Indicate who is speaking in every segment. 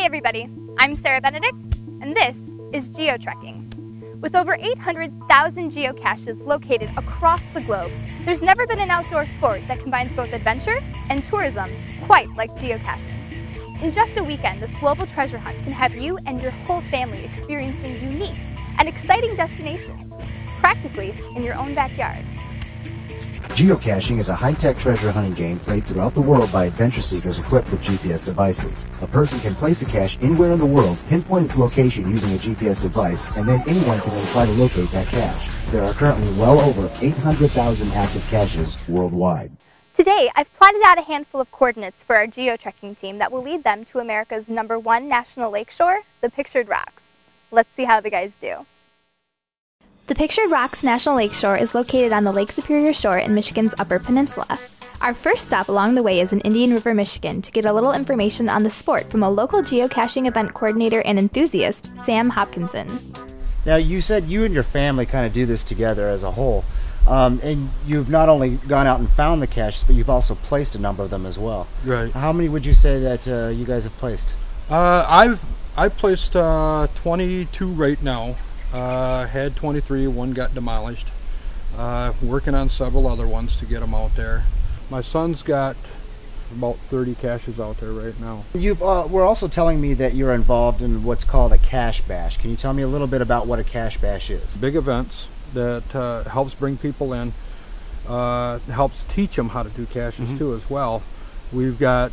Speaker 1: everybody, I'm Sarah Benedict, and this is Geotrekking. With over 800,000 geocaches located across the globe, there's never been an outdoor sport that combines both adventure and tourism quite like geocaching. In just a weekend, this global treasure hunt can have you and your whole family experiencing unique and exciting destinations, practically in your own backyard.
Speaker 2: Geocaching is a high-tech treasure hunting game played throughout the world by adventure seekers equipped with GPS devices. A person can place a cache anywhere in the world, pinpoint its location using a GPS device, and then anyone can then try to locate that cache. There are currently well over 800,000 active caches worldwide.
Speaker 1: Today, I've plotted out a handful of coordinates for our geotrekking team that will lead them to America's #1 national lakeshore, the Pictured Rocks. Let's see how the guys do. The Pictured Rocks National Lakeshore is located on the Lake Superior shore in Michigan's Upper Peninsula. Our first stop along the way is in Indian River, Michigan, to get a little information on the sport from a local geocaching event coordinator and enthusiast, Sam Hopkinson.
Speaker 3: Now, you said you and your family kind of do this together as a whole, and you've not only gone out and found the caches, but you've also placed a number of them as well.
Speaker 4: Right.
Speaker 3: How many would you say that you guys have placed?
Speaker 4: I placed 22 right now. Had 23, one got demolished. Working on several other ones to get them out there. My son's got about 30 caches out there right now.
Speaker 3: You've were also telling me that you're involved in what's called a cache bash. Can you tell me a little bit about what a cache bash is?
Speaker 4: Big events that helps bring people in, helps teach them how to do caches too as well. We've got,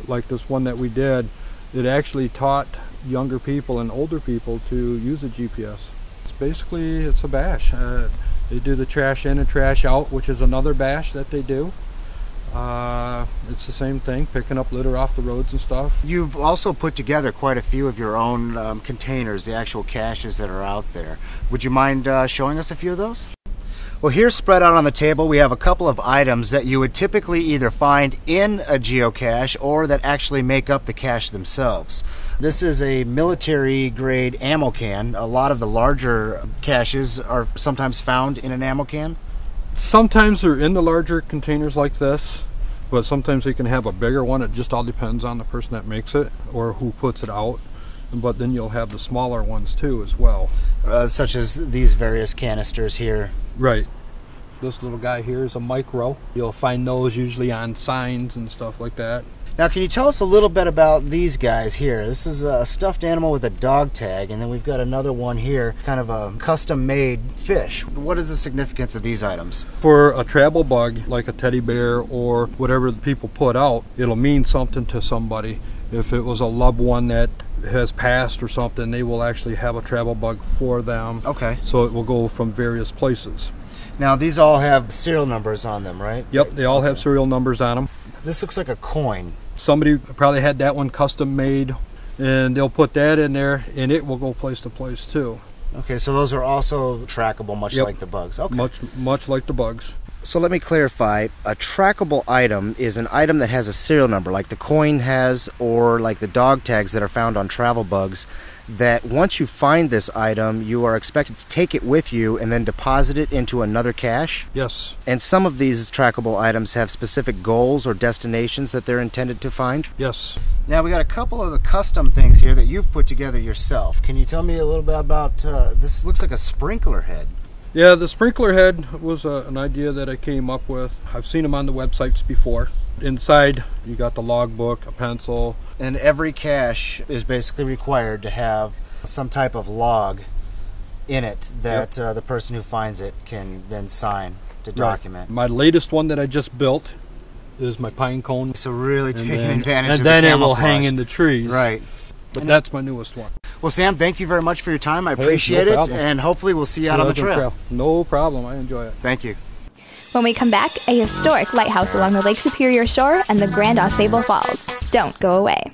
Speaker 4: like this one that we did, it actually taught younger people and older people to use a GPS. It's a bash. They do the trash in and trash out, which is another bash that they do. It's the same thing, picking up litter off the roads and stuff.
Speaker 3: You've also put together quite a few of your own containers, the actual caches that are out there. Would you mind showing us a few of those? Well, here spread out on the table we have a couple of items that you would typically either find in a geocache or that actually make up the cache themselves. This is a military grade ammo can. A lot of the larger caches are sometimes found in an ammo can.
Speaker 4: Sometimes they're in the larger containers like this, but sometimes they can have a bigger one. It just all depends on the person that makes it or who puts it out. But then you'll have the smaller ones too as well.
Speaker 3: Such as these various canisters here.
Speaker 4: Right. This little guy here is a micro. You'll find those usually on signs and stuff like that.
Speaker 3: Now, can you tell us a little bit about these guys here? This is a stuffed animal with a dog tag, and then we've got another one here, kind of a custom-made fish. What is the significance of these items?
Speaker 4: For a travel bug, like a teddy bear or whatever the people put out, it'll mean something to somebody. If it was a loved one that has passed or something, they will actually have a travel bug for them.
Speaker 3: Okay.
Speaker 4: So it will go from various places.
Speaker 3: Now, these all have serial numbers on them, right?
Speaker 4: Yep, they all have serial numbers on them.
Speaker 3: This looks like a coin.
Speaker 4: Somebody probably had that one custom made, and they'll put that in there, and it will go place to place too.
Speaker 3: Okay, so those are also trackable, much like the bugs. Okay.
Speaker 4: Much like the bugs.
Speaker 3: So let me clarify, a trackable item is an item that has a serial number, like the coin has, or like the dog tags that are found on travel bugs, that once you find this item, you are expected to take it with you and then deposit it into another cache?
Speaker 4: Yes.
Speaker 3: And some of these trackable items have specific goals or destinations that they're intended to find?
Speaker 4: Yes.
Speaker 3: Now, we got a couple of the custom things here that you've put together yourself. Can you tell me a little bit about, this looks like a sprinkler head.
Speaker 4: Yeah, the sprinkler head was an idea that I came up with. I've seen them on the websites before. Inside, you got the logbook, a pencil.
Speaker 3: And every cache is basically required to have some type of log in it that the person who finds it can then sign to document.
Speaker 4: My latest one that I just built is my pine cone.
Speaker 3: So really taking advantage of the camouflage.
Speaker 4: And then it will hang in the trees.
Speaker 3: Right.
Speaker 4: But that's my newest one.
Speaker 3: Well, Sam, thank you very much for your time. I appreciate it, and hopefully we'll see you out on the trail.
Speaker 4: No problem. I enjoy it.
Speaker 3: Thank you.
Speaker 1: When we come back, a historic lighthouse along the Lake Superior shore and the Grand Au Sable Falls. Don't go away.